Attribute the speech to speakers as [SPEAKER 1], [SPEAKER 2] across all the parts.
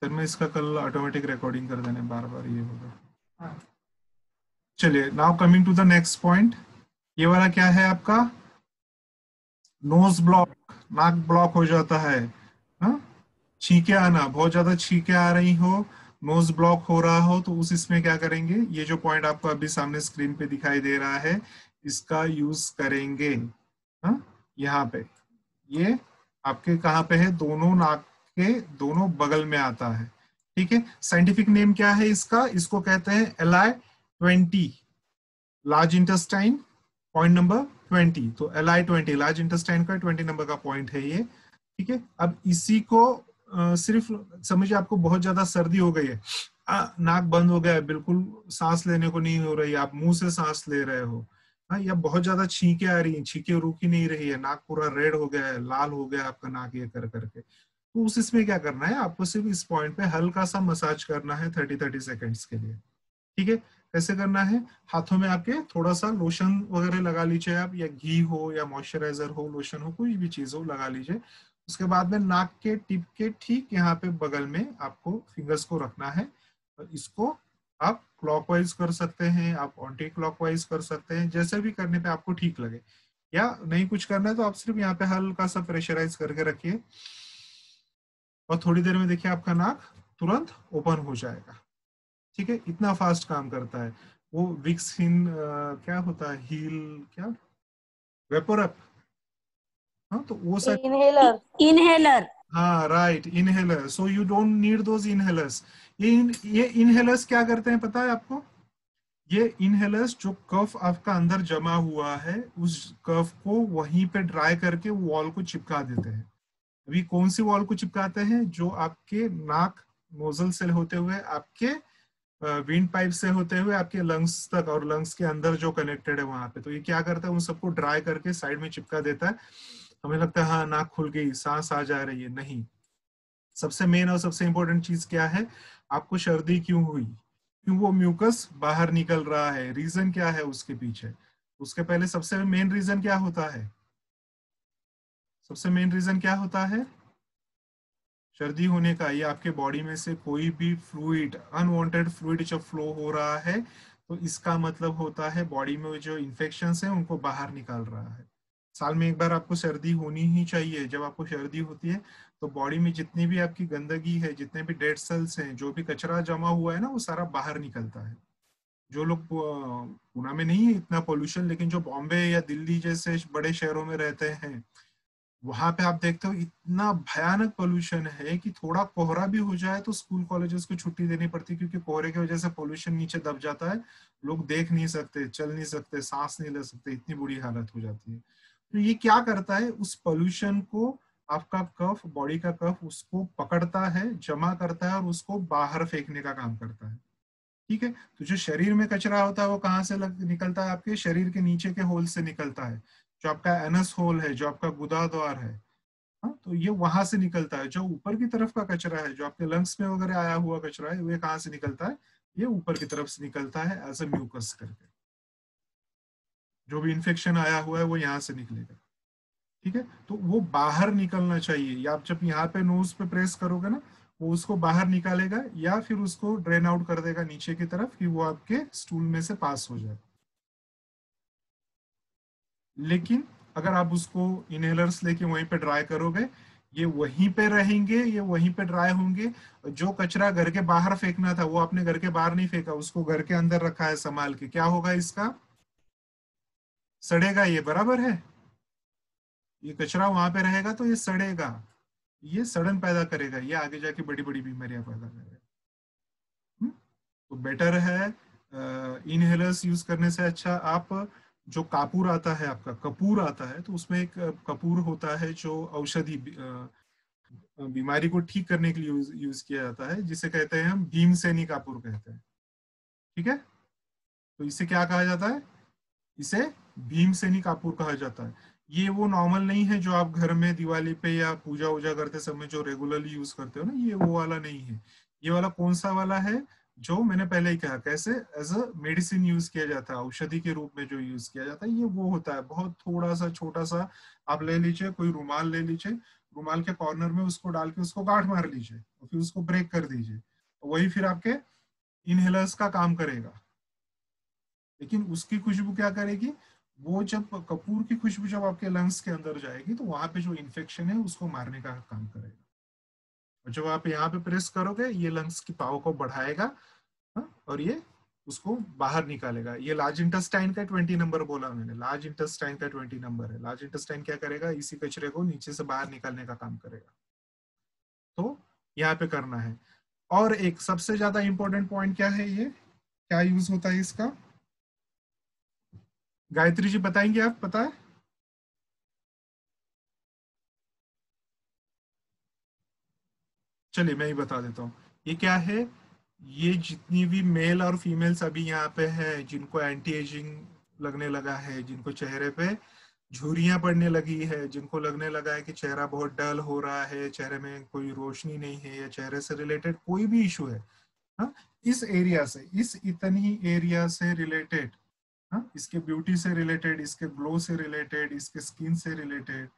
[SPEAKER 1] फिर मैं इसका कल ऑटोमेटिक रिकॉर्डिंग कर देने, बार बार ये होगा। हाँ। चलिए, now coming to the next point. ये वाला क्या है आपका? नोज ब्लॉक, नाक ब्लॉक हो जाता है। हाँ, छींके आना, बहुत ज्यादा छींके आ रही हो, नोज ब्लॉक हो रहा हो, तो उस इसमें क्या करेंगे? ये जो पॉइंट आपको अभी सामने स्क्रीन पे दिखाई दे रहा है, इसका यूज करेंगे। हाँ, यहाँ पे ये आपके कहाँ पे है? दोनों नाक के दोनों बगल में आता है। ठीक है, साइंटिफिक नेम क्या है इसका? इसको कहते हैं LI20, large intestine, point number 20। तो LI20 लार्ज इंटेस्टाइन का 20 नंबर का पॉइंट है ये। ठीक है, अब इसी को सिर्फ समझिए, आपको बहुत ज्यादा सर्दी हो गई है, नाक बंद हो गया है, बिल्कुल सांस लेने को नहीं हो रही, आप मुंह से सांस ले रहे हो, हाँ, या बहुत ज्यादा छींके आ रही हैं, छींके रुक ही नहीं रही है, नाक पूरा रेड हो गया है, लाल हो गया आपका नाक ये कर करके, तो उस इसमें क्या करना है? आपको सिर्फ इस पॉइंट पे हल्का सा मसाज करना है 30-30 सेकेंड्स के लिए। ठीक है, कैसे करना है? हाथों में आपके थोड़ा सा लोशन वगैरह लगा लीजिए आप, या घी हो या मॉइस्चराइजर हो, लोशन हो, कोई भी चीज हो लगा लीजिए। उसके बाद में नाक के टिप के ठीक यहाँ पे बगल में आपको फिंगर्स को रखना है, और इसको आप क्लॉकवाइज कर सकते हैं, आप एंटी क्लॉकवाइज कर सकते हैं, जैसे भी करने पे आपको ठीक लगे। या नहीं कुछ करना है तो आप सिर्फ यहाँ पे हल्का सा प्रेशराइज करके रखिए, और थोड़ी देर में देखिए आपका नाक तुरंत ओपन हो जाएगा। ठीक है, इतना फास्ट काम करता है वो। विक्स इन क्या होता है, हील क्या, वेपोरअप, हाँ, तो वो सब।
[SPEAKER 2] इनहेलर।
[SPEAKER 3] इनहेलर।
[SPEAKER 1] हाँ right, inhaler. So you don't need those inhalers. ये इनहेलर्स क्या करते हैं पता है आपको? ये इनहेलर्स जो कफ आपका अंदर जमा हुआ है, उस कफ को वहीं पे ड्राई करके वॉल को चिपका देते हैं। अभी कौन सी वॉल को चिपकाते हैं? जो आपके नाक नोजल से होते हुए आपके विंड पाइप से होते हुए आपके लंग्स तक, और लंग्स के अंदर जो कनेक्टेड है वहां पे, तो ये क्या करता है? उन सबको ड्राई करके साइड में चिपका देता है। हमें लगता है हाँ नाक खुल गई, सांस आ जा रही है, नहीं। सबसे मेन और सबसे इंपॉर्टेंट चीज क्या है? आपको सर्दी क्यों हुई? क्यों वो म्यूकस बाहर निकल रहा है? रीजन क्या है उसके पीछे? उसके पहले सबसे मेन रीजन क्या होता है? सबसे मेन रीजन क्या होता है सर्दी होने का? ये आपके बॉडी में से कोई भी फ्लूइड, अनवांटेड फ्लूइड जब फ्लो हो रहा है, तो इसका मतलब होता है बॉडी में जो इन्फेक्शंस हैं उनको बाहर निकाल रहा है। साल में एक बार आपको सर्दी होनी ही चाहिए। जब आपको सर्दी होती है तो बॉडी में जितनी भी आपकी गंदगी है, जितने भी डेड सेल्स हैं, जो भी कचरा जमा हुआ है ना, वो सारा बाहर निकलता है। जो लोग पुणे में नहीं है इतना पोल्यूशन, लेकिन जो बॉम्बे या दिल्ली जैसे बड़े शहरों में रहते हैं, वहां पे आप देखते हो इतना भयानक पोल्यूशन है कि थोड़ा कोहरा भी हो जाए तो स्कूल कॉलेजेस को छुट्टी देनी पड़ती है, क्योंकि कोहरे की वजह से पोल्यूशन नीचे दब जाता है, लोग देख नहीं सकते, चल नहीं सकते, सांस नहीं ले सकते, इतनी बुरी हालत हो जाती है। तो ये क्या करता है? उस पोल्यूशन को, आपका कफ, बॉडी का कफ उसको पकड़ता है, जमा करता है, और उसको बाहर फेंकने का काम करता है। ठीक है, तो जो शरीर में कचरा होता है वो कहाँ से निकलता है? आपके शरीर के नीचे के होल से निकलता है, जो आपका एनस होल है, जो आपका गुदा द्वार है, हाँ, तो ये वहां से निकलता है। जो ऊपर की तरफ का कचरा है, जो आपके लंग्स में वगैरह आया हुआ कचरा है, वो कहाँ से निकलता है? ये ऊपर की तरफ से निकलता है एज ए म्यूकस करके। जो भी इन्फेक्शन आया हुआ है वो यहाँ से निकलेगा। ठीक है, तो वो बाहर निकलना चाहिए। या आप जब यहाँ पे नोज पे प्रेस करोगे ना, वो उसको बाहर निकालेगा, या फिर उसको ड्रेन आउट कर देगा नीचे की तरफ, कि वो आपके स्टूल में से पास हो जाए। लेकिन अगर आप उसको इनहेलर्स लेके वहीं पे ड्राई करोगे, ये वहीं पे रहेंगे, ये वहीं पे ड्राई होंगे। जो कचरा घर के बाहर फेंकना था वो आपने घर के बाहर नहीं फेंका, उसको घर के अंदर रखा है संभाल के, क्या होगा इसका? सड़ेगा ये, बराबर है। ये कचरा वहां पे रहेगा तो ये सड़ेगा, ये सड़न पैदा करेगा, ये आगे जाके बड़ी बड़ी बीमारियां पैदा करेगा। तो बेटर है इनहेलर्स यूज करने से अच्छा आप, जो कापूर आता है आपका, कपूर आता है, तो उसमें एक कपूर होता है जो औषधि बीमारी को ठीक करने के लिए यूज किया जाता है, जिसे कहते हैं हम भीमसेनी कापूर कहते हैं। ठीक है, तो इसे क्या कहा जाता है? इसे भीमसेनी कापूर कहा जाता है। ये वो नॉर्मल नहीं है जो आप घर में दिवाली पे या पूजा वूजा करते समय जो रेगुलरली यूज करते हो ना, ये वो वाला नहीं है। ये वाला कौन सा वाला है? जो मैंने पहले ही कहा, कैसे एज अ मेडिसिन यूज किया जाता है, औषधि के रूप में जो यूज किया जाता है, ये वो होता है। बहुत थोड़ा सा छोटा सा आप ले लीजिए, कोई रुमाल ले लीजिए, रुमाल के कॉर्नर में उसको डाल के उसको गांठ मार लीजिए और फिर उसको ब्रेक कर दीजिए, तो वही फिर आपके इनहेलर्स का काम करेगा। लेकिन उसकी खुशबू क्या करेगी, वो जब कपूर की खुशबू जब आपके लंग्स के अंदर जाएगी तो वहां पे जो इन्फेक्शन है उसको मारने का काम करेगा। और जब आप यहाँ पे प्रेस करोगे ये लंग्स की पावर को बढ़ाएगा, और ये उसको बाहर निकालेगा। ये लार्ज इंटेस्टाइन का 20 नंबर बोला मैंने, लार्ज इंटेस्टाइन का 20 नंबर है। लार्ज इंटेस्टाइन क्या करेगा, इसी कचरे को नीचे से बाहर निकालने का काम करेगा। तो यहाँ पे करना है। और एक सबसे ज्यादा इंपॉर्टेंट पॉइंट क्या है, ये क्या यूज होता है इसका, गायत्री जी बताएंगे, आप पता है? चलिए मैं ही बता देता हूँ। ये क्या है, ये जितनी भी मेल और फीमेल्स अभी यहाँ पे है जिनको एंटी एजिंग लगने लगा है, जिनको चेहरे पे झुर्रियां पड़ने लगी है, जिनको लगने लगा है कि चेहरा बहुत डल हो रहा है, चेहरे में कोई रोशनी नहीं है, या चेहरे से रिलेटेड कोई भी इशू है, हाँ, इस एरिया से, इस इतनी एरिया से रिलेटेड, हाँ, इसके ब्यूटी से रिलेटेड, इसके ग्लो से रिलेटेड, इसके स्किन से रिलेटेड,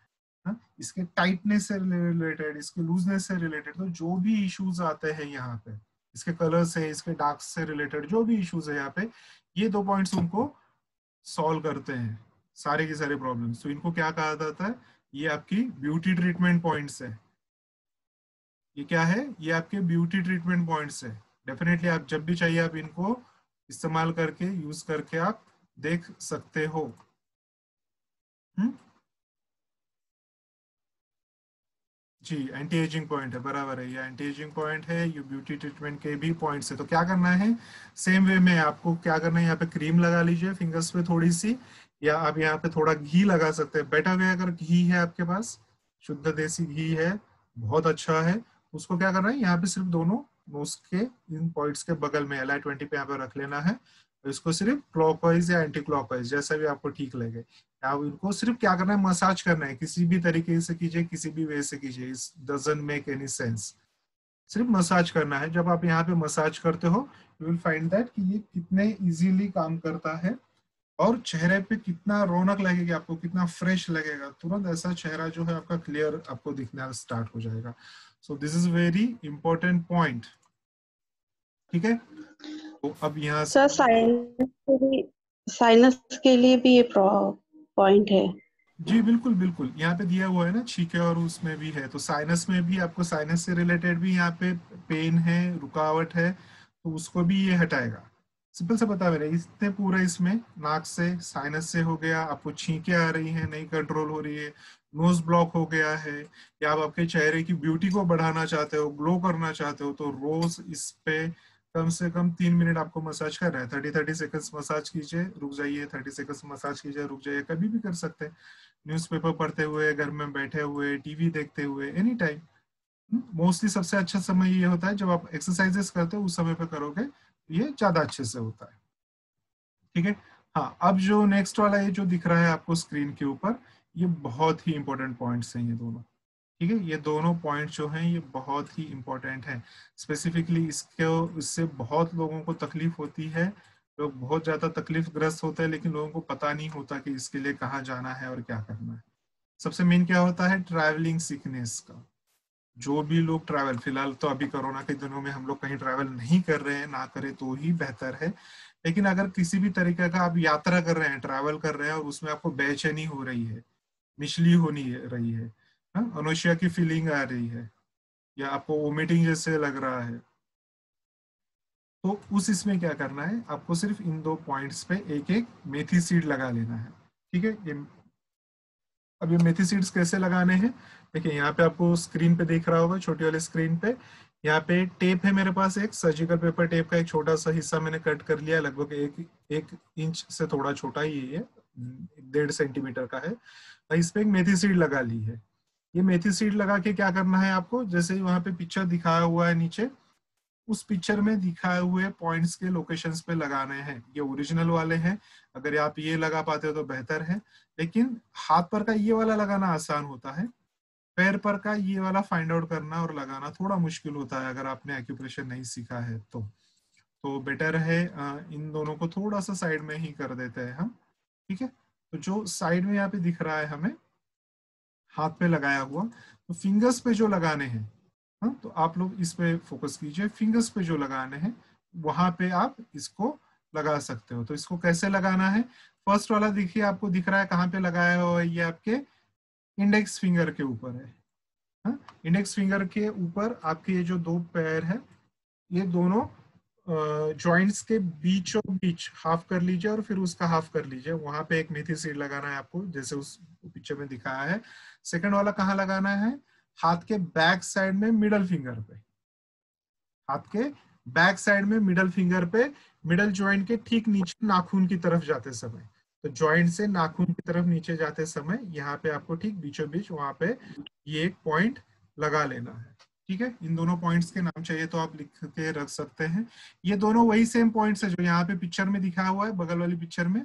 [SPEAKER 1] इसके टाइटनेस से रिलेटेड, इसके लूजनेस से रिलेटेड, तो जो भी इश्यूज आते हैं यहाँ पे, इसके कलर से, इसके डार्क से रिलेटेड जो भी इश्यूज है यहाँ पे, ये दो पॉइंट्स उनको सॉल्व करते हैं सारे की सारे प्रॉब्लम्स। तो इनको क्या कहा जाता है, ये आपकी ब्यूटी ट्रीटमेंट पॉइंट्स है। ये क्या है, ये आपके ब्यूटी ट्रीटमेंट पॉइंट्स है। डेफिनेटली आप जब भी चाहिए आप इनको इस्तेमाल करके, यूज करके आप देख सकते हो। हम्म, जी एंटी एजिंग पॉइंट है, बराबर है, ये एंटी एजिंग पॉइंट है, ये ब्यूटी ट्रीटमेंट के भी पॉइंट्स है। तो क्या करना है, सेम वे में आपको क्या करना है, यहाँ पे क्रीम लगा लीजिए फिंगर्स पे थोड़ी सी, या आप यहाँ पे थोड़ा घी लगा सकते हैं। बेटर वे अगर घी है आपके पास, शुद्ध देसी घी है, बहुत अच्छा है। उसको क्या करना है, यहाँ पे सिर्फ दोनों नोज के इन पॉइंट्स के बगल में LI20 पे यहाँ पे रख लेना है। और इसको सिर्फ क्लॉकवाइज या एंटी क्लॉकवाइज जैसा भी आपको ठीक लगे, आप इनको सिर्फ क्या करना है, मसाज करना है। किसी भी तरीके से कीजिए, किसी भी वे से कीजिए, इस डजंट मेक एनी सेंस। सिर्फ मसाज करना है। जब आप यहाँ पे मसाज करते हो यू विल फाइंड दैट कि ये कितने इजीली काम करता है, और चेहरे पे कितना रौनक लगेगी आपको, कितना फ्रेश लगेगा। तुरंत ऐसा चेहरा जो है आपका क्लियर आपको दिखना स्टार्ट हो जाएगा। So this is very important point. ठीक है, तो अब यहाँ
[SPEAKER 2] सर
[SPEAKER 1] से
[SPEAKER 2] साइनस के लिए भी ये पॉइंट है।
[SPEAKER 1] जी बिल्कुल बिल्कुल, यहाँ पे दिया हुआ है ना, छींके और उसमें भी है। तो साइनस में भी आपको, साइनस से रिलेटेड भी यहाँ पे पेन है, रुकावट है, तो उसको भी ये हटाएगा। सिंपल से बता मेरे, इतने पूरे इसमें नाक से, साइनस से हो गया, आपको छींके आ रही हैं नहीं कंट्रोल हो रही है, नोज ब्लॉक हो गया है, या आप आपके चेहरे की ब्यूटी को बढ़ाना चाहते हो, ग्लो करना चाहते हो, तो रोज इस पे कम से कम 3 मिनट आपको मसाज करना है। 30-30 सेकंड्स मसाज कीजिए, रुक जाइए, 30 सेकंड्स मसाज कीजिए, रुक जाइए, कभी भी कर सकते हैं। न्यूज़पेपर पढ़ते हुए, घर में बैठे हुए, टीवी देखते हुए, एनी टाइम। मोस्टली सबसे अच्छा समय ये होता है जब आप एक्सरसाइजेस करते हो, उस समय पे करोगे ये ज्यादा अच्छे से होता है। ठीक है, हाँ, अब जो नेक्स्ट वाला ये जो दिख रहा है आपको स्क्रीन के ऊपर, ये बहुत ही इंपॉर्टेंट पॉइंट्स हैं ये दोनों। ठीक है, ये दोनों पॉइंट जो हैं ये बहुत ही इंपॉर्टेंट हैं। स्पेसिफिकली इससे बहुत लोगों को तकलीफ होती है, लोग बहुत ज्यादा तकलीफ ग्रस्त होते हैं, लेकिन लोगों को पता नहीं होता कि इसके लिए कहाँ जाना है और क्या करना है। सबसे मेन क्या होता है, ट्रैवलिंग सिकनेस का। जो भी लोग ट्रैवल, फिलहाल तो अभी कोरोना के दिनों में हम लोग कहीं ट्रैवल नहीं कर रहे हैं, ना करें तो ही बेहतर है। लेकिन अगर किसी भी तरीके का आप यात्रा कर रहे हैं, ट्रैवल कर रहे हैं, और उसमें आपको बेचैनी हो रही है, मिचली होनी रही है, अनोशिया की फीलिंग आ रही है, या आपको वोमिटिंग जैसे लग रहा है, तो उस इसमें क्या करना है, आपको सिर्फ इन दो पॉइंट्स पे एक एक मेथी सीड लगा लेना है। ठीक है, ये अब ये मेथी सीड्स कैसे लगाने हैं, देखिए यहाँ पे आपको स्क्रीन पे देख रहा होगा, छोटी वाली स्क्रीन पे, यहाँ पे टेप है मेरे पास, एक सर्जिकल पेपर टेप का एक छोटा सा हिस्सा मैंने कट कर लिया, लगभग 1 इंच से थोड़ा छोटा ही है, 1.5 सेंटीमीटर का है। और इस पे एक मेथी सीड लगा ली है। ये मेथी सीड लगा के क्या करना है आपको, जैसे ही वहां पे पिक्चर दिखाया हुआ है नीचे, उस पिक्चर में दिखाए हुए पॉइंट्स के लोकेशंस पे लगाने हैं। ये ओरिजिनल वाले हैं, अगर आप ये लगा पाते हो तो बेहतर है। लेकिन हाथ पर का ये वाला लगाना आसान होता है, पैर पर का ये वाला फाइंड आउट करना और लगाना थोड़ा मुश्किल होता है, अगर आपने एक्यूप्रेशर नहीं सीखा है तो बेटर है इन दोनों को थोड़ा सा साइड में ही कर देते हैं हम। ठीक है, तो जो साइड में यहाँ पे दिख रहा है हमें हाथ पे लगाया हुआ, तो फिंगर्स पे जो लगाने हैं, हाँ, तो आप लोग इस पे फोकस कीजिए, फिंगर्स पे जो लगाने हैं वहां पे आप इसको लगा सकते हो। तो इसको कैसे लगाना है, फर्स्ट वाला देखिए आपको दिख रहा है कहाँ पे लगाया हुआ है, ये आपके इंडेक्स फिंगर के ऊपर है। हाँ, इंडेक्स फिंगर के ऊपर आपके ये जो दो पैर है, ये दोनों जॉइंट्स के बीचों बीच हाफ कर लीजिए और फिर उसका हाफ कर लीजिए, वहां पे एक मेथी सीड लगाना है आपको जैसे उस पिक्चर में दिखाया है। सेकंड वाला कहाँ लगाना है, हाथ के बैक साइड में मिडल फिंगर पे, हाथ के बैक साइड में मिडल फिंगर पे, मिडल जॉइंट के ठीक नीचे नाखून की तरफ जाते समय। तो जॉइंट से नाखून की तरफ नीचे जाते समय यहाँ पे आपको ठीक बीचों बीच वहां पे ये एक पॉइंट लगा लेना है। ठीक है, इन दोनों पॉइंट्स के नाम चाहिए तो आप लिख के रख सकते हैं। ये दोनों वही सेम पॉइंट्स है जो यहाँ पे पिक्चर में दिखाया हुआ है, बगल वाली पिक्चर में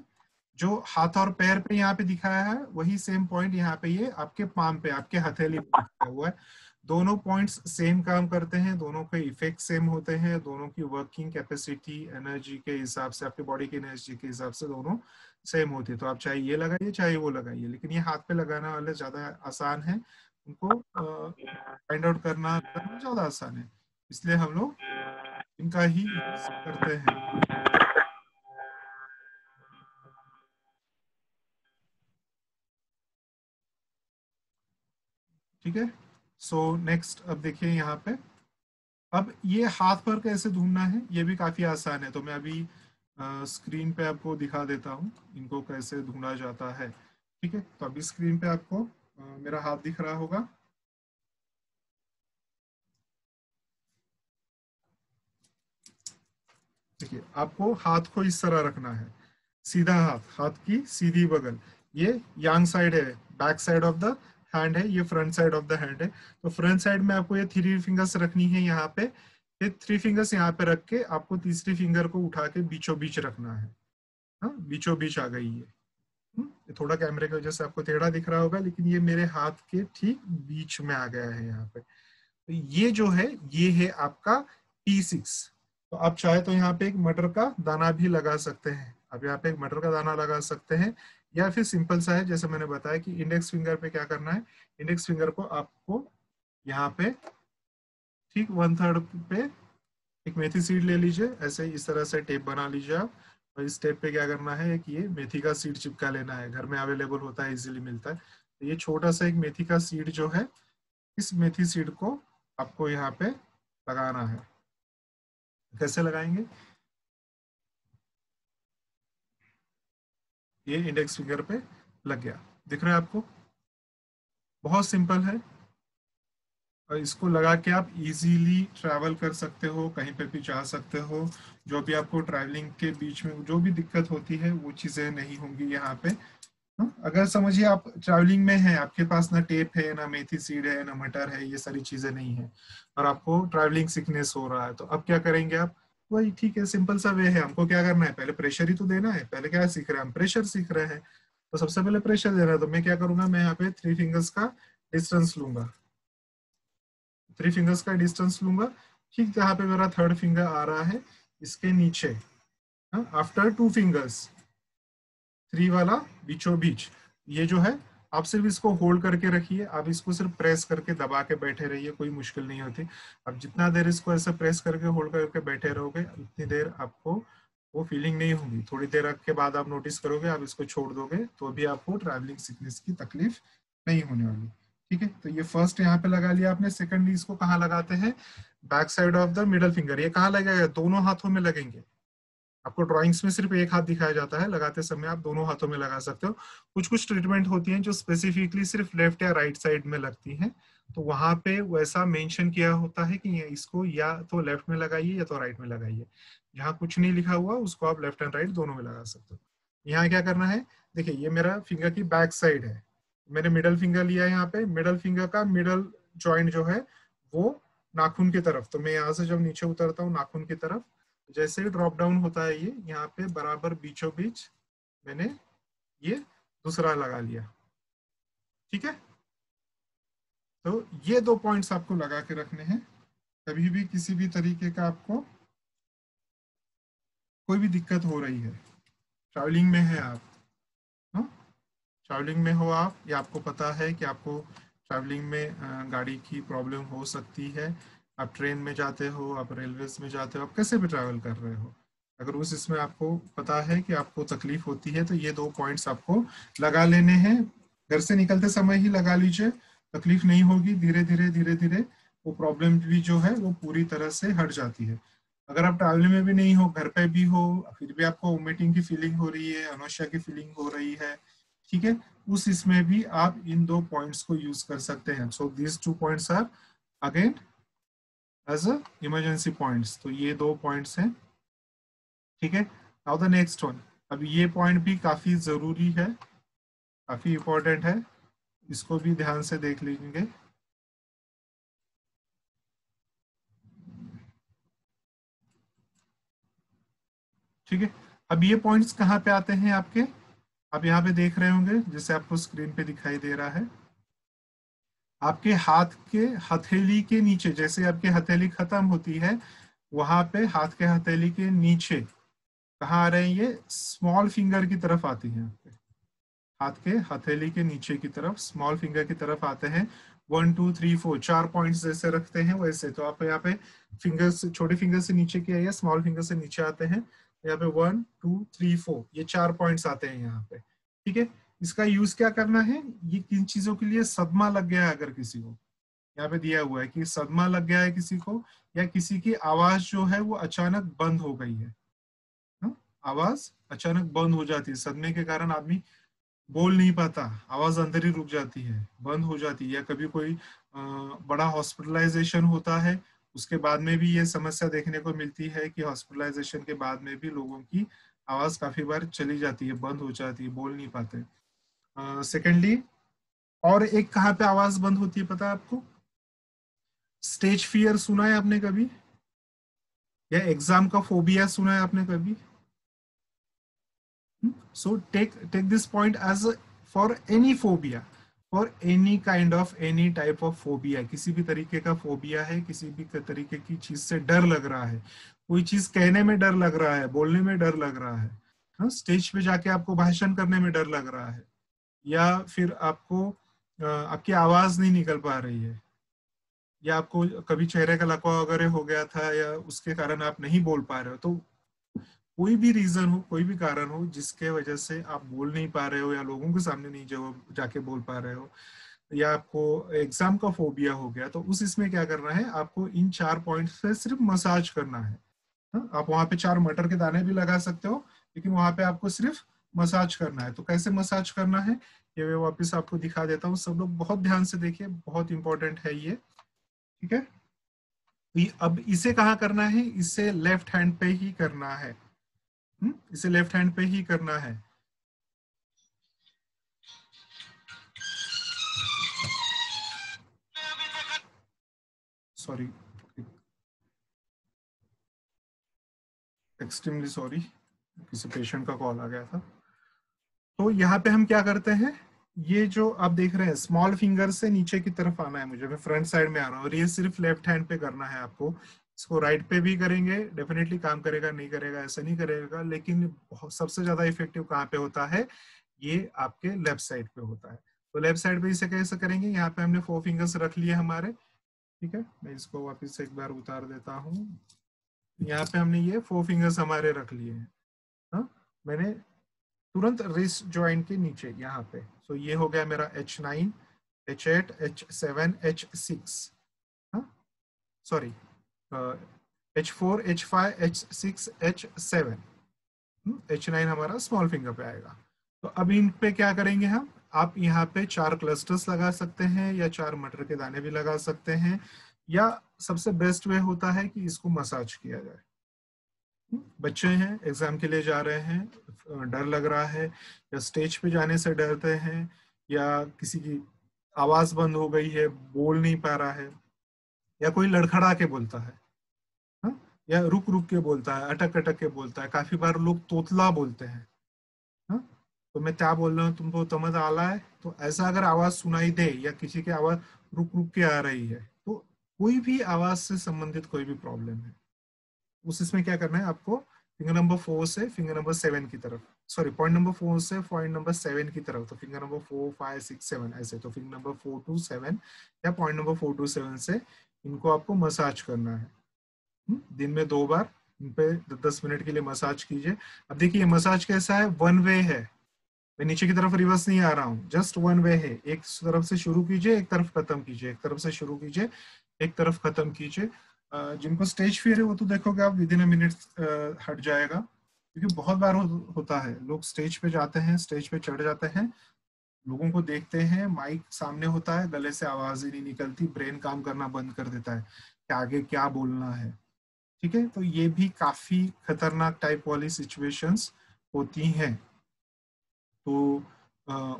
[SPEAKER 1] जो हाथ और पैर पे यहाँ पे दिखाया है, वही सेम पॉइंट यहाँ पे ये आपके पाम पे, आपके हथेली पे दिखाया हुआ है। दोनों पॉइंट्स सेम काम करते हैं, दोनों के इफेक्ट सेम होते हैं, दोनों की वर्किंग कैपेसिटी एनर्जी के हिसाब से, आपके बॉडी की एनर्जी के हिसाब से दोनों सेम होती है। तो आप चाहे ये लगाइए चाहे वो लगाइए, लेकिन ये हाथ पे लगाने वाले ज्यादा आसान है, उनको फाइंड आउट करना ज्यादा आसान है, इसलिए हम लोग इनका ही यूज करते हैं। ठीक है, सो नेक्स्ट अब देखिए यहाँ पे, अब ये हाथ पर कैसे ढूंढना है ये भी काफी आसान है। तो मैं अभी स्क्रीन पे आपको दिखा देता हूँ इनको कैसे ढूंढा जाता है। ठीक है, तो अभी स्क्रीन पे आपको मेरा हाथ दिख रहा होगा। देखिए, आपको हाथ को इस तरह रखना है, सीधा हाथ, हाथ की सीधी बगल, ये यांग साइड है, back side of the hand है, ये front side of the hand है। तो फ्रंट साइड में आपको ये 3 फिंगर्स रखनी है यहाँ पे, ये 3 फिंगर्स यहाँ पे रख के आपको तीसरी फिंगर को उठा के बीचों बीच रखना है। हाँ, बीचों बीच आ गई है। ये थोड़ा कैमरे की वजह से आपको टेढ़ा दिख रहा होगा, लेकिन ये मेरे हाथ के ठीक बीच में आ गया है यहाँ पे। तो ये जो है ये है आपका P6। तो आप चाहे तो यहाँ पे एक मटर का दाना भी लगा सकते हैं, आप यहाँ पे एक मटर का दाना लगा सकते हैं, या फिर सिंपल सा है जैसे मैंने बताया कि इंडेक्स फिंगर पे क्या करना है, इंडेक्स फिंगर को आपको यहाँ पे ठीक 1/3 पे एक मेथी सीड ले लीजिए, ऐसे इस तरह से टेप बना लीजिए आप, और इस टेप पे क्या करना है कि ये मेथी का सीड चिपका लेना है, घर में अवेलेबल होता है, इजीली मिलता है। तो ये छोटा सा एक मेथी का सीड जो है, इस मेथी सीड को आपको यहाँ पे लगाना है। कैसे लगाएंगे, ये इंडेक्स फिंगर पे लग गया, दिख रहा है आपको, बहुत सिंपल है। और इसको लगा के आप इजीली ट्रैवल कर सकते हो, कहीं पे भी जा सकते हो, जो भी आपको ट्रैवलिंग के बीच में जो भी दिक्कत होती है वो चीजें नहीं होंगी यहाँ पे। अगर समझिए आप ट्रैवलिंग में हैं, आपके पास ना टेप है, ना मेथी सीड है, ना मटर है, ये सारी चीजें नहीं है, और आपको ट्रैवलिंग सिकनेस हो रहा है, तो अब क्या करेंगे आप, वही ठीक है, सिंपल सा वे है, हमको क्या करना है, पहले प्रेशर ही तो देना है। पहले क्या सीख रहे हैं हम, प्रेशर सीख रहे हैं, तो सबसे पहले प्रेशर देना है। तो मैं क्या करूंगा, मैं यहाँ पे 3 फिंगर्स का डिस्टेंस लूंगा, 3 फिंगर्स का डिस्टेंस लूंगा, ठीक जहाँ पे मेरा 3rd फिंगर आ रहा है इसके नीचे, आफ्टर 2 फिंगर्स, 3 वाला बीचों बीच, ये जो है, आप सिर्फ इसको होल्ड करके रखिए, आप इसको सिर्फ प्रेस करके दबा के बैठे रहिए, कोई मुश्किल नहीं होती। अब जितना देर इसको ऐसे प्रेस करके होल्ड करके बैठे रहोगे, उतनी देर आपको वो फीलिंग नहीं होगी। थोड़ी देर के बाद आप नोटिस करोगे, आप इसको छोड़ दोगे तो भी आपको ट्रैवलिंग सिकनेस की तकलीफ नहीं होने वाली। ठीक है, तो ये फर्स्ट यहाँ पे लगा लिया आपने। सेकंडली इसको कहाँ लगाते हैं, back side of the middle finger, ये कहाँ लगेगा, दोनों हाथों में लगेंगे। आपको ड्राइंग्स में सिर्फ एक हाथ दिखाया जाता है, लगाते समय आप दोनों हाथों में लगा सकते हो। कुछ कुछ ट्रीटमेंट होती हैं जो स्पेसिफिकली सिर्फ लेफ्ट या राइट साइड में लगती हैं, तो वहां पे वैसा मेंशन किया होता है कि इसको या तो लेफ्ट में लगाइए या तो राइट में लगाइए। जहाँ कुछ नहीं लिखा हुआ उसको आप लेफ्ट एंड राइट दोनों में लगा सकते हो। यहाँ क्या करना है, देखिए ये मेरा फिंगर की बैक साइड है, मैंने मिडल फिंगर लिया है, यहाँ पे मिडल फिंगर का मिडल जॉइंट जो है वो नाखून की तरफ, तो मैं यहाँ से जब नीचे उतरता हूँ नाखून की तरफ, जैसे ही ड्रॉप डाउन होता है ये यहाँ पे बराबर बीचों बीच मैंने ये दूसरा लगा लिया। ठीक है, तो ये 2 पॉइंट्स आपको लगा के रखने हैं, कभी भी किसी भी तरीके का आपको कोई भी दिक्कत हो रही है, ट्रैवलिंग में है आप, हाँ, ट्रैवलिंग में हो आप, या आपको पता है कि आपको ट्रैवलिंग में गाड़ी की प्रॉब्लम हो सकती है। आप ट्रेन में जाते हो, आप रेलवेज में जाते हो, आप कैसे भी ट्रैवल कर रहे हो, अगर उस इसमें आपको पता है कि आपको तकलीफ होती है तो ये 2 पॉइंट्स आपको लगा लेने हैं। घर से निकलते समय ही लगा लीजिए, तकलीफ नहीं होगी। धीरे धीरे धीरे धीरे वो प्रॉब्लम भी जो है वो पूरी तरह से हट जाती है। अगर आप ट्रैवलिंग में भी नहीं हो, घर पे भी हो, फिर भी आपको वोमिटिंग की फीलिंग हो रही है, अनोशिया की फीलिंग हो रही है, ठीक है, उस इसमें भी आप इन 2 पॉइंट्स को यूज कर सकते हैं। So these 2 points are again as a emergency points. तो ये 2 पॉइंट्स हैं, ठीक है। नाउ द नेक्स्ट वन, अब ये पॉइंट भी काफी जरूरी है, काफी इंपॉर्टेंट है, इसको भी ध्यान से देख लीजिए। ठीक है, अब ये पॉइंट्स कहाँ पे आते हैं आपके, आप यहाँ पे देख रहे होंगे जैसे आपको स्क्रीन पे दिखाई दे रहा है, आपके हाथ के हथेली के नीचे, जैसे आपकी हथेली खत्म होती है वहां पे हाथ के हथेली के नीचे कहाँ आ रहे हैं, ये स्मॉल फिंगर की तरफ आती है। आपके हाथ के हथेली के नीचे की तरफ स्मॉल फिंगर की तरफ आते हैं। 1 2 3 4 4 पॉइंट्स जैसे रखते हैं वैसे, तो आप यहाँ पे फिंगर से, छोटे फिंगर से नीचे किया या स्मॉल फिंगर से नीचे आते हैं, यहाँ पे 1 2 3 4 ये 4 पॉइंट्स आते हैं यहाँ पे, ठीक है। इसका यूज क्या करना है, ये किन चीजों के लिए, सदमा लग गया है अगर किसी को, यहाँ पे दिया हुआ है कि सदमा लग गया है किसी को, या किसी की आवाज जो है वो अचानक बंद हो गई है, हाँ? आवाज अचानक बंद हो जाती है, सदमे के कारण आदमी बोल नहीं पाता, आवाज अंदर ही रुक जाती है, बंद हो जाती है, या कभी कोई बड़ा हॉस्पिटलाइजेशन होता है उसके बाद में भी ये समस्या देखने को मिलती है कि हॉस्पिटलाइजेशन के बाद में भी लोगों की आवाज काफी बार चली जाती है, बंद हो जाती है, बोल नहीं पाते। सेकेंडली, और एक कहाँ पे आवाज बंद होती है पता है आपको, स्टेज फियर सुना है आपने कभी, या एग्जाम का फोबिया सुना है आपने कभी। So take this point as for any phobia, for any kind of any type of phobia, किसी भी तरीके का फोबिया है, किसी भी तरीके की चीज से डर लग रहा है, कोई चीज कहने में डर लग रहा है, बोलने में डर लग रहा है, हाँ, स्टेज पे जाके आपको भाषण करने में डर लग रहा है, या फिर आपको आपकी आवाज नहीं निकल पा रही है, या आपको कभी चेहरे का लकवा वगैरह हो गया था या उसके कारण आप नहीं बोल पा रहे हो, तो कोई भी रीजन हो, कोई भी कारण हो जिसके वजह से आप बोल नहीं पा रहे हो या लोगों के सामने नहीं जो जाके बोल पा रहे हो, या आपको एग्जाम का फोबिया हो गया, तो उस इसमें क्या करना है, आपको इन 4 पॉइंट से सिर्फ मसाज करना है। हाँ? आप वहां पे 4 मटर के दाने भी लगा सकते हो, लेकिन वहां पे आपको सिर्फ मसाज करना है। तो कैसे मसाज करना है ये मैं वापस आपको दिखा देता हूँ, सब लोग बहुत ध्यान से देखिए, बहुत इंपॉर्टेंट है ये, ठीक है। अब इसे कहाँ करना है, इसे लेफ्ट हैंड पे ही करना है, इसे लेफ्ट हैंड पे ही करना है। सॉरी, एक्सट्रीमली सॉरी, किसी पेशेंट का कॉल आ गया था। तो यहाँ पे हम क्या करते हैं, ये जो आप देख रहे हैं स्मॉल फिंगर से नीचे की तरफ आना है मुझे, मैं फ्रंट साइड में आ रहा हूँ, और ये सिर्फ लेफ्ट हैंड पे करना है आपको। इसको राइट पे भी करेंगे डेफिनेटली काम करेगा, नहीं करेगा ऐसा नहीं करेगा, लेकिन सबसे ज्यादा इफेक्टिव कहाँ पे होता है, ये आपके लेफ्ट साइड पे होता है। तो लेफ्ट साइड पे इसे कैसे करेंगे, यहाँ पे हमने 4 फिंगर्स रख लिए हमारे, ठीक है, मैं इसको वापस से एक बार उतार देता हूँ। यहाँ पे हमने ये 4 फिंगर्स हमारे रख लिए हैं, हाँ, मैंने तुरंत रिस्ट जॉइंट के नीचे यहाँ पे। सो ये हो गया मेरा H9 H8 H7 H6, हाँ sorry H4 H5 H6 H7, H9 हमारा स्मॉल फिंगर पे आएगा। तो अब इन पे क्या करेंगे हम, आप यहाँ पे 4 क्लस्टर्स लगा सकते हैं या 4 मटर के दाने भी लगा सकते हैं, या सबसे बेस्ट वे होता है कि इसको मसाज किया जाए। बच्चे हैं, एग्जाम के लिए जा रहे हैं, डर लग रहा है, या स्टेज पे जाने से डरते हैं, या किसी की आवाज बंद हो गई है, बोल नहीं पा रहा है, या कोई लड़खड़ा के बोलता है, हाँ? या रुक रुक के बोलता है, अटक अटक के बोलता है, काफी बार लोग तोतला बोलते हैं, हाँ? तो मैं क्या बोल रहा हूँ तुमको समझ आ रहा है, तो ऐसा अगर आवाज सुनाई दे या किसी की आवाज रुक रुक के आ रही है, तो कोई भी आवाज से संबंधित कोई भी प्रॉब्लम है, उस इसमें क्या करना है आपको, फिंगर नंबर 4 से फिंगर नंबर 7 की तरफ, सॉरी पॉइंट नंबर 4 से पॉइंट नंबर 7 की तरफ, तो फिंगर नंबर 4 5 6 7 ऐसे, तो फिंगर नंबर 4 to 7 या पॉइंट नंबर 4 to 7 से इनको आपको मसाज करना है। दिन में 2 बार इन पे 10 मिनट के लिए मसाज कीजिए। अब देखिए मसाज कैसा है, वन वे है, मैं नीचे की तरफ रिवर्स नहीं आ रहा हूँ, जस्ट वन वे है, एक तरफ से शुरू कीजिए एक तरफ खत्म कीजिए, एक तरफ से शुरू कीजिए एक तरफ खत्म कीजिए। जिनको स्टेज फियर है वो तो देखोगे आप विद इन अ मिनट हट जाएगा, क्योंकि बहुत बार होता है लोग स्टेज पे जाते हैं, स्टेज पे चढ़ जाते हैं, लोगों को देखते हैं, माइक सामने होता है, गले से आवाज ही नहीं निकलती, ब्रेन काम करना बंद कर देता है कि आगे क्या बोलना है। ठीक है, तो ये भी काफी खतरनाक टाइप वाली सिचुएशंस होती हैं, तो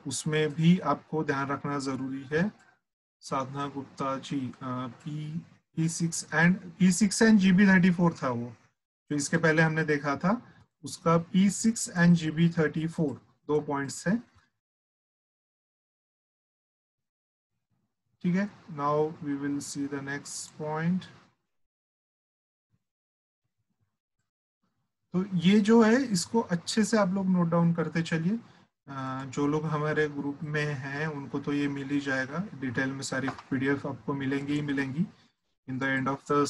[SPEAKER 1] उसमें भी आपको ध्यान रखना जरूरी है। साधना Gupta ji, P6 and GB34 था वो जो इसके पहले हमने देखा था, उसका P6 एंड GB34 2 पॉइंट्स है। ठीक है, now we will see the next point. तो ये जो है इसको अच्छे से आप लोग नोट डाउन करते चलिए। जो लोग हमारे ग्रुप में हैं उनको तो ये मिल ही जाएगा, डिटेल में सारी PDF आपको मिलेंगी ही मिलेंगी in the end of the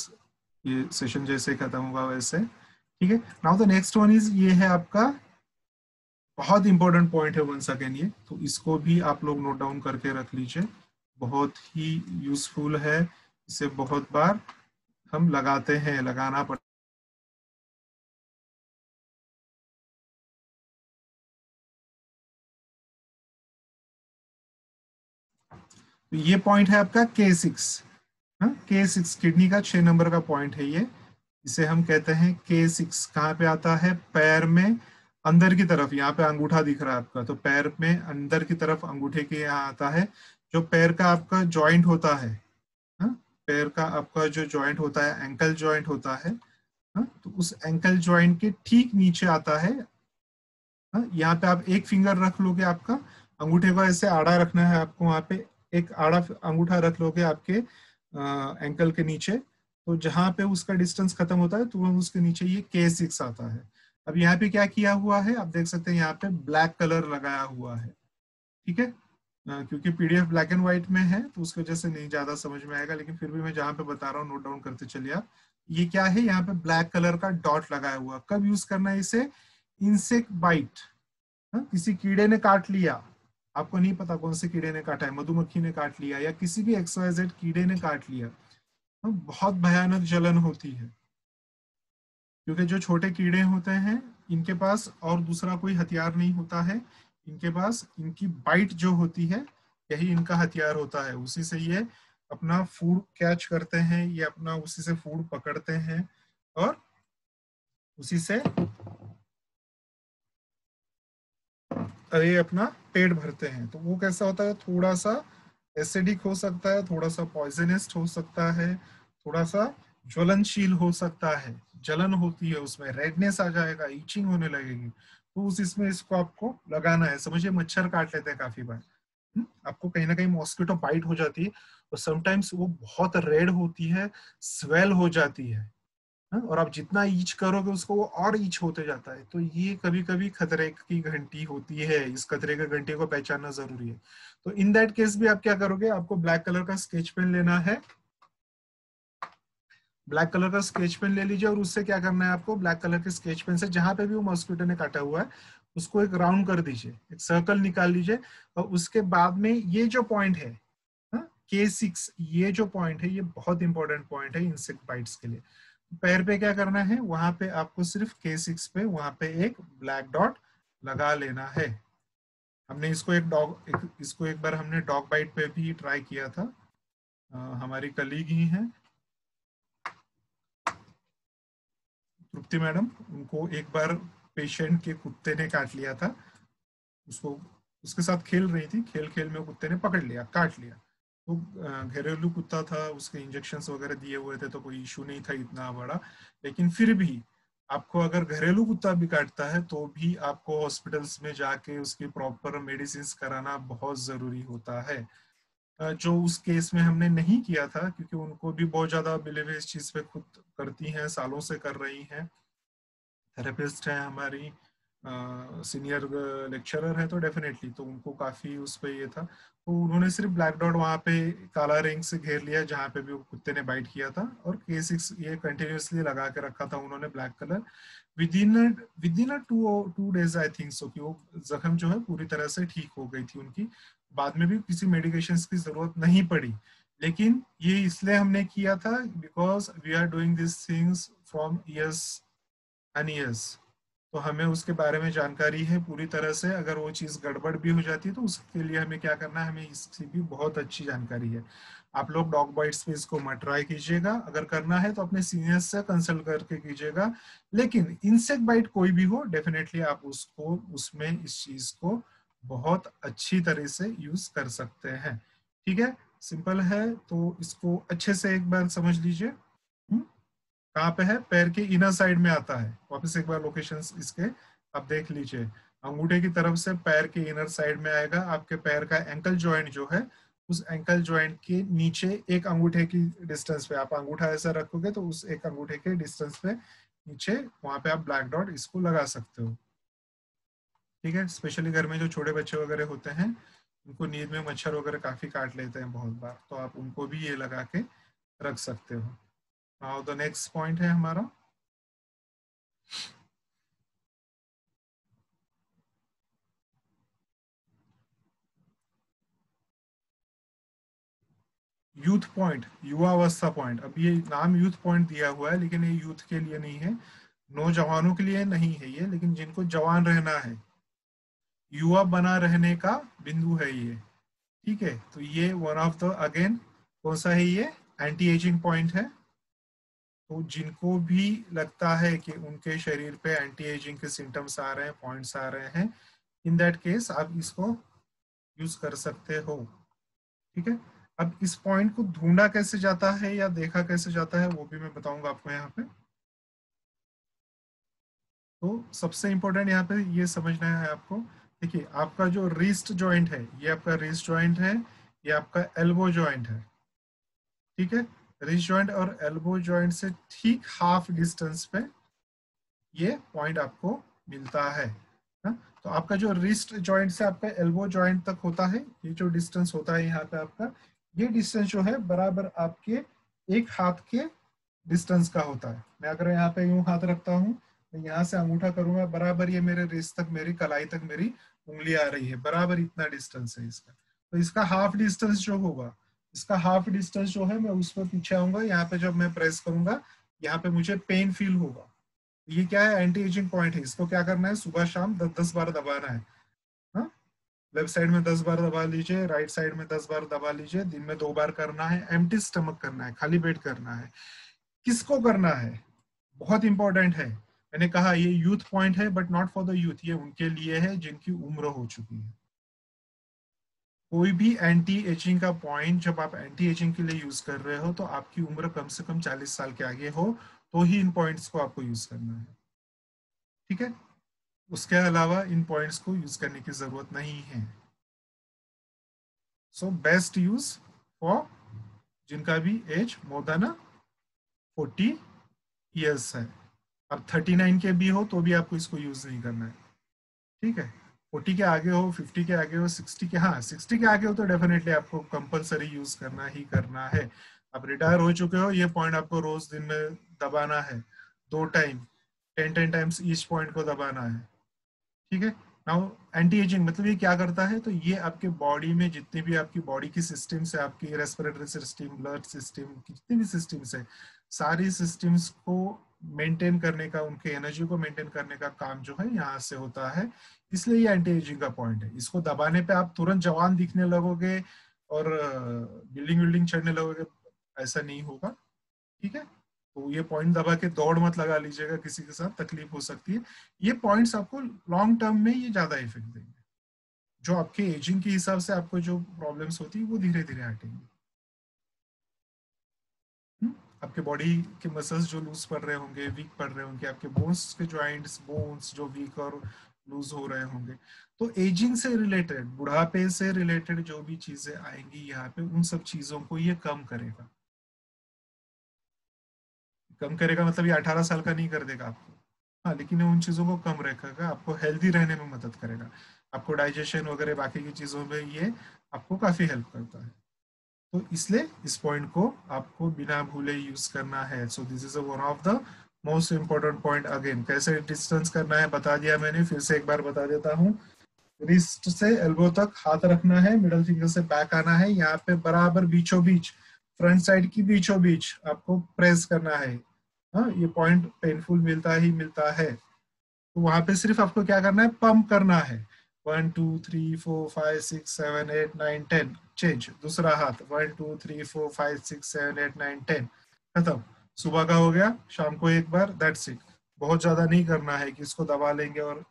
[SPEAKER 1] ये सेशन, जैसे खत्म होगा वैसे। ठीक है, now the next one is, ये है आपका बहुत इंपॉर्टेंट पॉइंट है वंस अगेन ये, तो इसको भी आप लोग नोट डाउन करके रख लीजिए, बहुत ही यूजफुल है, इसे बहुत बार हम लगाते हैं, लगाना पड़ता है। ये पॉइंट है आपका K6, K6 किडनी का 6 नंबर का पॉइंट है ये, इसे हम कहते हैं K6। कहाँ पे आता है, पैर में अंदर की तरफ, यहाँ पे अंगूठा दिख रहा है आपका, तो पैर में अंदर की तरफ अंगूठे के यहाँ आता है, जो पैर का आपका जॉइंट होता है, हाँ? पैर का आपका जो जॉइंट होता है, एंकल जॉइंट होता है, हाँ? तो उस एंकल जॉइंट के ठीक नीचे आता है। हाँ? यहाँ पे आप एक फिंगर रख लोगे, आपका अंगूठे को ऐसे आड़ा रखना है आपको, वहां पे एक आड़ा अंगूठा रख लोगे आपके एंकल के नीचे, तो जहां पे उसका डिस्टेंस खत्म होता है तो उसके नीचे ये K6 आता है। अब यहाँ पे क्या किया हुआ है आप देख सकते हैं, यहाँ पे ब्लैक कलर लगाया हुआ है। ठीक है, क्योंकि PDF ब्लैक एंड व्हाइट में है तो उसकी वजह से नहीं ज्यादा समझ में आएगा, लेकिन फिर भी मैं जहां पे बता रहा हूँ नोट डाउन करते चलिए आप। ये क्या है, यहाँ पे ब्लैक कलर का डॉट लगाया हुआ, कब यूज करना है इसे, इंसेक्ट बाइट, किसी कीड़े ने काट लिया, आपको नहीं पता कौन से कीड़े ने काटा है, मधुमक्खी ने काट लिया या किसी भी XYZ कीड़े ने काट लिया, बहुत भयानक जलन होती है, क्योंकि जो छोटे कीड़े होते हैं इनके पास और दूसरा कोई हथियार नहीं होता है, इनके पास इनकी बाइट जो होती है यही इनका हथियार होता है, उसी से ये अपना फूड कैच करते हैं, ये अपना उसी से फूड पकड़ते हैं और उसी से ये अपना पेट भरते हैं। तो वो कैसा होता है, थोड़ा सा एसिडिक हो सकता है, थोड़ा सा पॉइजनस हो सकता है, थोड़ा सा ज्वलनशील हो सकता है, जलन होती है उसमें, रेडनेस आ जाएगा, ईचिंग होने लगेगी, तो उस इसमें इसको आपको लगाना है। समझिए मच्छर काट लेते हैं काफी बार, आपको कहीं ना कहीं मॉस्किटो बाइट हो जाती है और समटाइम्स वो बहुत रेड होती है, स्वेल हो जाती है, और आप जितना ईच करोगे उसको वो और ईच होते जाता है, तो ये कभी कभी खतरे की घंटी होती है, इस खतरे की घंटी को पहचानना जरूरी है। तो इन दैट केस भी आप क्या करोगे, आपको ब्लैक कलर का स्केच पेन लेना है, ब्लैक कलर का स्केच पेन ले लीजिए और उससे क्या करना है आपको, ब्लैक कलर के स्केच पेन से जहां पे भी वो मॉस्किटो ने काटा हुआ है उसको एक राउंड कर दीजिए, एक सर्कल निकाल लीजिए, और उसके बाद में ये जो पॉइंट है, K6, ये जो पॉइंट है ये बहुत इंपॉर्टेंट पॉइंट है इंसेक्ट बाइट्स के लिए। पैर पे क्या करना है, वहां पे आपको सिर्फ K6 पे वहां पे एक ब्लैक डॉट लगा लेना है। हमने इसको इसको एक बार हमने डॉग बाइट पे भी ट्राई किया था, हमारी कलीग ही हैं तृप्ति मैडम, उनको एक बार पेशेंट के कुत्ते ने काट लिया था, उसको उसके साथ खेल रही थी, खेल खेल में कुत्ते ने पकड़ लिया, काट लिया, तो घरेलू कुत्ता था, उसके इंजेक्शंस वगैरह दिए हुए थे तो कोई इशू नहीं था इतना बड़ा, लेकिन फिर भी आपको अगर घरेलू कुत्ता भी काटता है तो भी आपको हॉस्पिटल्स में जाके उसकी प्रॉपर मेडिसिन कराना बहुत जरूरी होता है, जो उस केस में हमने नहीं किया था, क्योंकि उनको भी बहुत ज्यादा बिलीव इस चीज पे खुद करती हैं, सालों से कर रही हैं, थेरेपिस्ट है हमारी, सीनियर लेक्चरर है, तो डेफिनेटली तो उनको काफी उस पे ये था, तो उन्होंने सिर्फ ब्लैक डॉट वहां पे काला रिंग से घेर लिया जहाँ पे भी वो कुत्ते ने बाइट किया था, और K6 ये कंटिन्यूअसली लगा के रखा था उन्होंने black colour. Within within a 2 days I think so कि वो जख्म जो है पूरी तरह से ठीक हो गई थी उनकी, बाद में भी किसी मेडिकेशन की जरूरत नहीं पड़ी। लेकिन ये इसलिए हमने किया था because we are doing this things from years and years, तो हमें उसके बारे में जानकारी है पूरी तरह से। अगर वो चीज़ गड़बड़ भी हो जाती है तो उसके लिए हमें क्या करना है, हमें इसकी भी बहुत अच्छी जानकारी है। आप लोग डॉग बाइट्स पे इसको मत ट्राई कीजिएगा, अगर करना है तो अपने सीनियर्स से कंसल्ट करके कीजिएगा। लेकिन इंसेक्ट बाइट कोई भी हो, डेफिनेटली आप उसको उसमें इस चीज को बहुत अच्छी तरह से यूज कर सकते हैं। ठीक है, सिंपल है, तो इसको अच्छे से एक बार समझ लीजिए। कहाँ पे है, पैर के इनर साइड में आता है, वापस एक बार लोकेशन इसके आप देख लीजिए। अंगूठे की तरफ से पैर के इनर साइड में आएगा, आपके पैर का एंकल जॉइंट जो है, उस एंकल जॉइंट के नीचे एक अंगूठे की डिस्टेंस पे, आप अंगूठा ऐसा रखोगे तो उस एक अंगूठे के डिस्टेंस पे नीचे वहां पे आप ब्लैक डॉट इसको लगा सकते हो। ठीक है, स्पेशली घर में जो छोटे बच्चे वगैरह होते हैं, उनको नींद में मच्छर वगैरह काफी काट लेते हैं बहुत बार, तो आप उनको भी ये लगा के रख सकते हो। नाउ द नेक्स्ट पॉइंट है हमारा यूथ पॉइंट, युवावस्था पॉइंट। अब ये नाम यूथ पॉइंट दिया हुआ है, लेकिन ये यूथ के लिए नहीं है, नौजवानों के लिए नहीं है ये, लेकिन जिनको जवान रहना है, युवा बना रहने का बिंदु है ये। ठीक है, तो ये वन ऑफ द, अगेन कौन सा है ये, एंटी एजिंग पॉइंट है। तो जिनको भी लगता है कि उनके शरीर पे एंटी एजिंग के सिम्टम्स आ रहे हैं, पॉइंट्स आ रहे हैं, इन दैट केस आप इसको यूज कर सकते हो। ठीक है, अब इस पॉइंट को ढूंढा कैसे जाता है या देखा कैसे जाता है वो भी मैं बताऊंगा आपको यहाँ पे। तो सबसे इंपॉर्टेंट यहाँ पे ये समझना है आपको। देखिए, आपका जो रिस्ट जॉइंट है, ये आपका रिस्ट जॉइंट है, ये आपका एल्बो जॉइंट है। ठीक है, रिस्ट जॉइंट और एल्बो जॉइंट से ठीक हाफ डिस्टेंस पे ये पॉइंट आपको मिलता है ना? तो आपका जो रिस्ट जॉइंट से आपका एल्बो जॉइंट तक होता है, ये जो डिस्टेंस होता है यहाँ पे आपका, ये डिस्टेंस जो है बराबर आपके एक हाथ के डिस्टेंस का होता है। मैं अगर यहाँ पे यूं हाथ रखता हूँ, मैं यहाँ से अंगूठा करूंगा, बराबर ये मेरे रिस्ट तक, मेरी कलाई तक मेरी उंगली आ रही है, बराबर इतना डिस्टेंस है इसका। तो इसका हाफ डिस्टेंस जो होगा, इसका हाफ डिस्टेंस जो है, मैं उस पर पीछे आऊंगा, यहाँ पे जब मैं प्रेस करूंगा, यहाँ पे मुझे पेन फील होगा। ये क्या है, एंटी एजिंग पॉइंट है, इसको क्या करना है, सुबह शाम 10-10 बार दबाना है। हाँ, लेफ्ट साइड में 10 बार दबा लीजिए, राइट साइड में 10 बार दबा लीजिए, दिन में 2 बार करना है, एम्प्टी स्टमक करना है, खाली पेट करना है। किसको करना है, बहुत इंपॉर्टेंट है। मैंने कहा ये यूथ पॉइंट है, but not for the youth, ये उनके लिए है जिनकी उम्र हो चुकी है। कोई भी एंटी एजिंग का पॉइंट जब आप एंटी एजिंग के लिए यूज कर रहे हो, तो आपकी उम्र कम से कम 40 साल के आगे हो, तो ही इन पॉइंट्स को आपको यूज करना है। ठीक है, उसके अलावा इन पॉइंट्स को यूज करने की जरूरत नहीं है। सो बेस्ट यूज फॉर जिनका भी एज मोर देन 40 ईयर्स है। अब 39 के भी हो तो भी आपको इसको यूज नहीं करना है। ठीक है, 40 के आगे हो, 50 के आगे हो, 60 के, हाँ 60 के आगे हो तो डेफिनेटली आपको कंपलसरी यूज करना ही करना है। आप रिटायर हो चुके हो, ये पॉइंट आपको रोज दिन में दबाना है, 2 टाइम, 10 टाइम्स ईच पॉइंट को दबाना है। ठीक है, नाउ एंटी एजिंग मतलब ये क्या करता है, तो ये आपके बॉडी में जितने भी आपकी बॉडी की सिस्टम्स है, आपकी रेस्पिरेटरी सिस्टम, ब्लड सिस्टम, जितने भी सिस्टम्स है, सारी सिस्टम्स को मेंटेन करने का, उनके एनर्जी को मेंटेन करने का काम जो है यहाँ से होता है। इसलिए ये एंटी एजिंग का पॉइंट है। इसको दबाने पे आप तुरंत जवान दिखने लगोगे और बिल्डिंग विल्डिंग चढ़ने लगोगे, ऐसा नहीं होगा। ठीक है, तो ये पॉइंट दबा के दौड़ मत लगा लीजिएगा, किसी के साथ तकलीफ हो सकती है। ये पॉइंट्स आपको लॉन्ग टर्म में ये ज्यादा इफेक्ट देंगे, जो आपके एजिंग के हिसाब से आपको जो प्रॉब्लम्स होती है वो धीरे धीरे हटेंगी। आपके बॉडी के मसल्स जो लूज पड़ रहे होंगे, वीक पड़ रहे होंगे, आपके बोन्स के जॉइंट्स, बोन्स जो वीक और लूज हो रहे होंगे, तो एजिंग से रिलेटेड, बुढ़ापे से रिलेटेड जो भी चीजें आएंगी यहाँ पे, उन सब चीजों को ये कम करेगा। कम करेगा मतलब ये 18 साल का नहीं कर देगा आपको, हाँ, लेकिन उन चीजों को कम रखेगा, आपको हेल्दी रहने में मदद करेगा, आपको डाइजेशन वगैरह बाकी की चीजों में ये आपको काफी हेल्प करता है। तो इसलिए इस पॉइंट को आपको बिना भूले यूज करना है। So this is one of the most important point. Again कैसे डिस्टेंस करना है बता दिया मैंने, फिर से एक बार बता देता हूँ। रिस्ट से एल्बो तक हाथ रखना है, मिडल फिंगर से बैक आना है, यहाँ पे बराबर बीचों बीच, फ्रंट साइड की बीचों बीच आपको प्रेस करना है। हाँ, ये पॉइंट पेनफुल मिलता ही मिलता है। तो वहां पे सिर्फ आपको क्या करना है, पंप करना है। 1 2 3 4 5 6 7 8 9 10, चेंज। दूसरा हाथ 1 2 3 4 5 6 7 8 9 10, खत्म। सुबह का हो गया, शाम को एक बार, दैट्स इट। बहुत ज्यादा नहीं करना है कि इसको दबा लेंगे और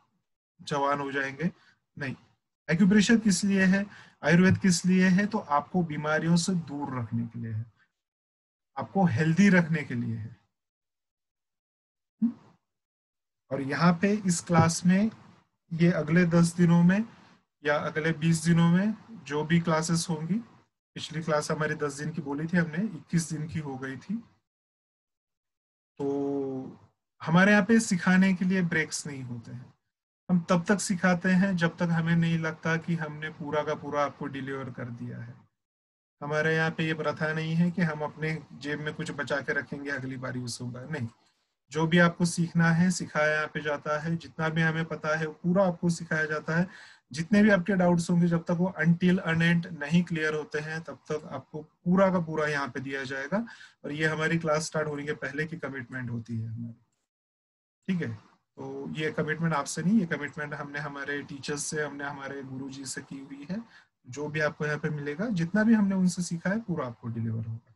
[SPEAKER 1] जवान हो जाएंगे, नहीं। एक्यूप्रेशर किस लिए है, आयुर्वेद किस लिए है, तो आपको बीमारियों से दूर रखने के लिए है, आपको हेल्दी रखने के लिए है। और यहाँ पे इस क्लास में ये अगले 10 दिनों में या अगले 20 दिनों में जो भी क्लासेस होंगी, पिछली क्लास हमारी 10 दिन की बोली थी हमने, 21 दिन की हो गई थी। तो हमारे यहाँ पे सिखाने के लिए ब्रेक्स नहीं होते हैं, हम तब तक सिखाते हैं जब तक हमें नहीं लगता कि हमने पूरा का पूरा आपको डिलीवर कर दिया है। हमारे यहाँ पे ये प्रथा नहीं है कि हम अपने जेब में कुछ बचा के रखेंगे अगली बार यूज होगा, नहीं। जो भी आपको सीखना है सिखाया यहाँ पे जाता है, जितना भी हमें पता है वो पूरा आपको सिखाया जाता है। जितने भी आपके डाउट्स होंगे, जब तक वो अनटिल अनएंड नहीं क्लियर होते हैं तब तक आपको पूरा का पूरा यहाँ पे दिया जाएगा। और ये हमारी क्लास स्टार्ट होने के पहले की कमिटमेंट होती है हमारी, ठीक है। तो ये कमिटमेंट आपसे नहीं, ये कमिटमेंट हमने हमारे टीचर्स से, हमने हमारे गुरुजी से की हुई है। जो भी आपको यहाँ पे मिलेगा, जितना भी हमने उनसे सीखा है, पूरा आपको डिलीवर होगा।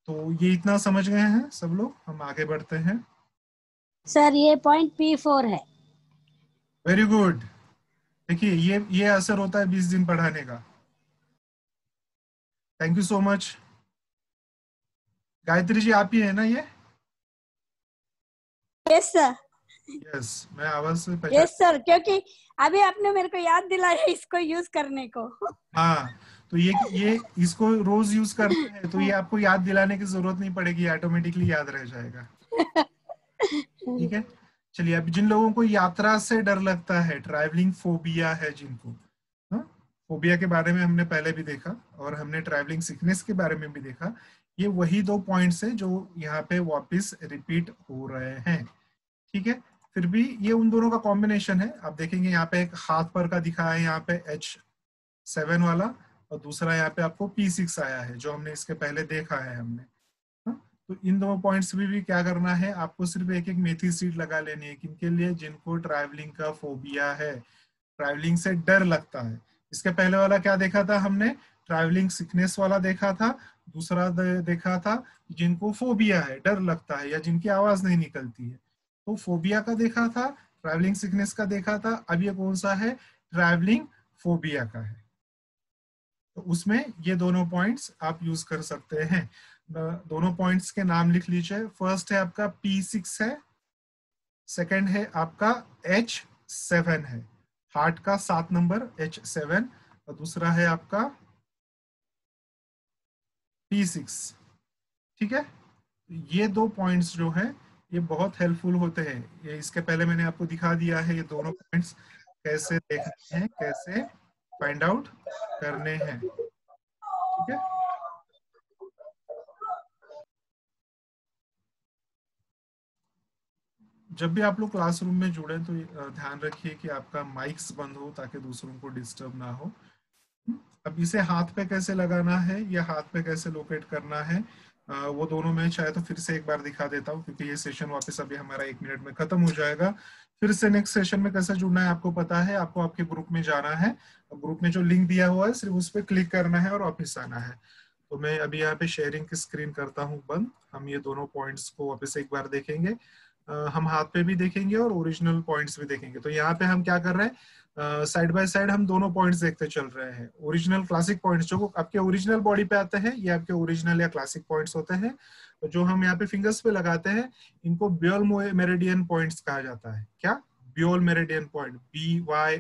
[SPEAKER 1] तो ये इतना समझ गए हैं सब लोग, हम आगे बढ़ते हैं।
[SPEAKER 3] सर ये पॉइंट P4 है।
[SPEAKER 1] Very good. देखिए ये असर होता है 20 दिन पढ़ाने का। Thank you so much. Gayatri ji आप ही है ना ये?
[SPEAKER 3] Yes sir.
[SPEAKER 1] यस, मैं आवाज से पहचान।
[SPEAKER 3] यस सर, क्योंकि अभी आपने मेरे को याद दिलाया इसको यूज करने को।
[SPEAKER 1] हाँ, तो ये इसको रोज यूज करना है, तो ये आपको याद दिलाने की जरूरत नहीं पड़ेगी, ऑटोमेटिकली याद रह जाएगा। ठीक है, चलिए। अब जिन लोगों को यात्रा से डर लगता है, ट्रैवलिंग फोबिया है जिनको, हाँ, फोबिया के बारे में हमने पहले भी देखा, और हमने ट्रैवलिंग सिकनेस के बारे में भी देखा। ये वही 2 पॉइंट्स है जो यहाँ पे वापस रिपीट हो रहे हैं, ठीक है। फिर भी ये उन दोनों का कॉम्बिनेशन है। आप देखेंगे यहाँ पे एक हाथ पर का दिखा है, यहाँ पे H7 वाला, और दूसरा यहाँ पे आपको P6 आया है, जो हमने इसके पहले देखा है हमने। तो इन दोनों पॉइंट्स में भी क्या करना है, आपको सिर्फ एक एक मेथी सीट लगा लेनी है। किनके लिए, जिनको ट्रैवलिंग का फोबिया है, ट्रैवलिंग से डर लगता है। इसके पहले वाला क्या देखा था हमने, ट्रैवलिंग सिकनेस वाला देखा था। दूसरा देखा था जिनको फोबिया है, डर लगता है, या जिनकी आवाज नहीं निकलती है, तो फोबिया का देखा था, ट्रैवलिंग सिकनेस का देखा था। अब ये कौन सा है, ट्रैवलिंग फोबिया का है। तो उसमें ये दोनों पॉइंट्स आप यूज कर सकते हैं। दोनों पॉइंट्स के नाम लिख लीजिए। फर्स्ट है आपका P6 है, सेकंड है आपका H7 है, हार्ट का 7 नंबर H7, और दूसरा है आपका P6, ठीक है। ये 2 पॉइंट्स जो है ये बहुत हेल्पफुल होते हैं। ये इसके पहले मैंने आपको दिखा दिया है, ये दोनों पॉइंट्स कैसे देखने हैं, कैसे फाइंड आउट करने हैं, ठीक है। जब भी आप लोग क्लासरूम में जुड़े तो ध्यान रखिए कि आपका माइक्स बंद हो, ताकि दूसरों को डिस्टर्ब ना हो। अब इसे हाथ पे कैसे लगाना है या हाथ पे कैसे लोकेट करना है, वो दोनों मैं चाहे तो फिर से एक बार दिखा देता हूँ, क्योंकि ये सेशन वापस अभी हमारा 1 मिनट में खत्म हो जाएगा। फिर से नेक्स्ट सेशन में कैसे जुड़ना है आपको पता है, आपको आपके ग्रुप में जाना है, ग्रुप में जो लिंक दिया हुआ है सिर्फ उस पर क्लिक करना है और वापिस आना है। तो मैं अभी यहाँ पे शेयरिंग की स्क्रीन करता हूँ बंद। हम ये दोनों पॉइंट्स को वापस एक बार देखेंगे। हम हाथ पे भी देखेंगे और ओरिजिनल पॉइंट्स भी देखेंगे। तो यहाँ पे हम क्या कर रहे हैं, साइड बाय साइड हम दोनों पॉइंट्स देखते चल रहे हैं। ओरिजिनल क्लासिक पॉइंट्स जो आपके ओरिजिनल बॉडी पे आते हैं, ये आपके ओरिजिनल या क्लासिक पॉइंट्स होते हैं। तो जो हम यहाँ पे फिंगर्स पे लगाते हैं, इनको ब्योल मेरिडियन पॉइंट्स कहा जाता है। क्या, ब्योल मेरिडियन पॉइंट, BY